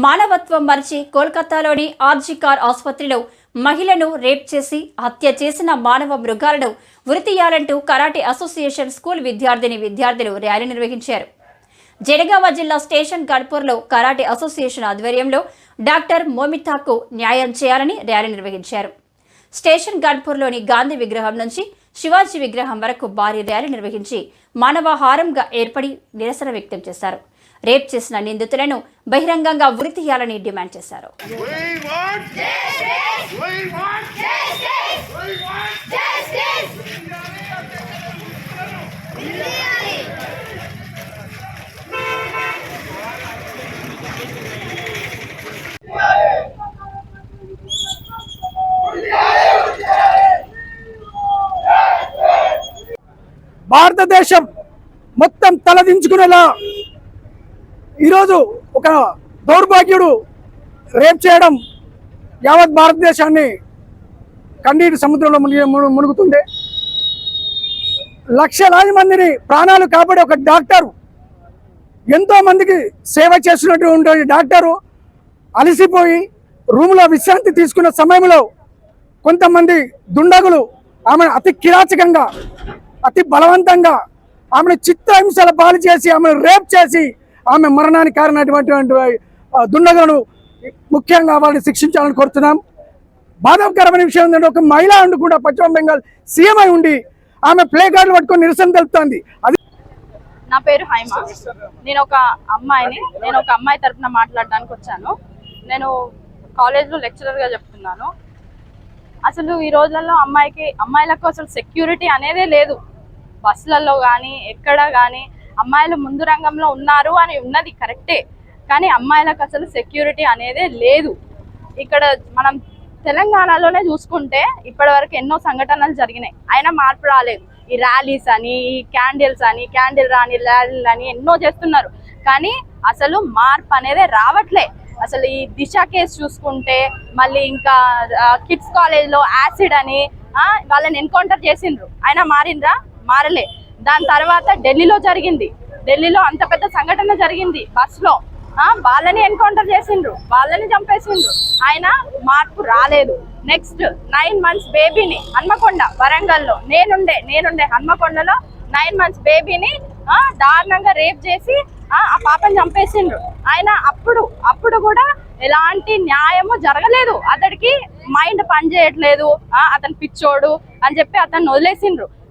మానవత్వం మరిచి కోల్కతాలోని ఆర్జికార్ ఆసుపత్రిలో మహిళను రేప్ చేసి హత్య చేసిన మానవ మృగాలను ఉరితీయాలంటూ కరాటే అసోసియేషన్ స్కూల్ విద్యార్థులు ర్యాలీ నిర్వహించారు. జనగామ జిల్లా స్టేషన్ గడ్పూర్లో కరాటే అసోసియేషన్ ఆధ్వర్యంలో డాక్టర్ మోమితాకు న్యాయం చేయాలని ర్యాలీ నిర్వహించారు. స్టేషన్ గడ్పూర్లోని గాంధీ విగ్రహం నుంచి శివాజీ విగ్రహం వరకు భారీ ర్యాలీ నిర్వహించి మానవహారంగా ఏర్పడి నిరసన వ్యక్తం చేశారు. రేప్ చేసిన నిందితులను బహిరంగంగా ఉరితీయాలని డిమాండ్ చేశారు. భారతదేశం మొత్తం తలదించుకునేలా ఈరోజు ఒక దౌర్భాగ్యుడు రేప్ చేయడం యావత్ భారతదేశాన్ని కన్నీటి సముద్రంలో మునుగుతుంది. లక్షలాది మందిని ప్రాణాలు కాపాడే ఒక డాక్టరు, ఎంతో మందికి సేవ చేస్తున్నటువంటి డాక్టరు అలసిపోయి రూమ్లో విశ్రాంతి తీసుకున్న సమయంలో కొంతమంది దుండగులు ఆమెను అతి కిరాచకంగా, అతి బలవంతంగా ఆమెను చిత్రహింసల పాలు చేసి ఆమెను రేప్ చేసి ఆమె మరణానికి కారణమైనటువంటి దుండగులను ముఖ్యంగా వాళ్ళని శిక్షించాలని కోరుతున్నాం. బాధాకరమైన విషయం ఏంటంటే, ఒక మహిళ అంటూ కూడా పశ్చిమ బెంగాల్ సీఎం అయి ఉండి ఆమె ప్లే కార్డులు పట్టుకొని నిరసన తెలుపుతోంది. అది నా పేరు హైమ. నేను ఒక అమ్మాయి తరఫున మాట్లాడడానికి వచ్చాను. నేను కాలేజ్లో లెక్చరర్గా చెప్తున్నాను. అసలు ఈ రోజులలో అమ్మాయిలకు అసలు సెక్యూరిటీ అనేదే లేదు. బస్సులలో కానీ ఎక్కడ కానీ అమ్మాయిలు ముందు రంగంలో ఉన్నారు అని ఉన్నది కరెక్టే, కానీ అమ్మాయిలకు అసలు సెక్యూరిటీ అనేదే లేదు. ఇక్కడ మనం తెలంగాణలోనే చూసుకుంటే ఇప్పటి వరకు ఎన్నో సంఘటనలు జరిగినాయి, అయినా మార్పు రాలేదు. ఈ ర్యాలీస్ అని, ఈ క్యాండిల్స్ అని, క్యాండిల్ రాని ర్యాలీలు అని ఎన్నో చేస్తున్నారు, కానీ అసలు మార్పు అనేది రావట్లే. అసలు ఈ దిశ కేసు చూసుకుంటే, మళ్ళీ ఇంకా కిడ్స్ కాలేజ్లో యాసిడ్ అని వాళ్ళని ఎన్కౌంటర్ చేసిండ్రు, అయినా మారిండ్రా? మారలే. దాని తర్వాత ఢిల్లీలో అంత పెద్ద సంఘటన జరిగింది. బస్లో వాళ్ళని ఎన్కౌంటర్ చేసిండ్రు, వాళ్ళని చంపేసిండ్రు, అయినా మార్పు రాలేదు. నెక్స్ట్ 9 months బేబీని హన్మకొండ, వరంగల్లో నేనుండే హన్మకొండలో 9 months బేబీని దారుణంగా రేప్ చేసి ఆ పాపని చంపేసిండ్రు. ఆయన అప్పుడు కూడా ఎలాంటి న్యాయము జరగలేదు. అతడికి మైండ్ పనిచేయట్లేదు, అతను పిచ్చోడు అని చెప్పి అతన్ని వదిలేసిండ్రు.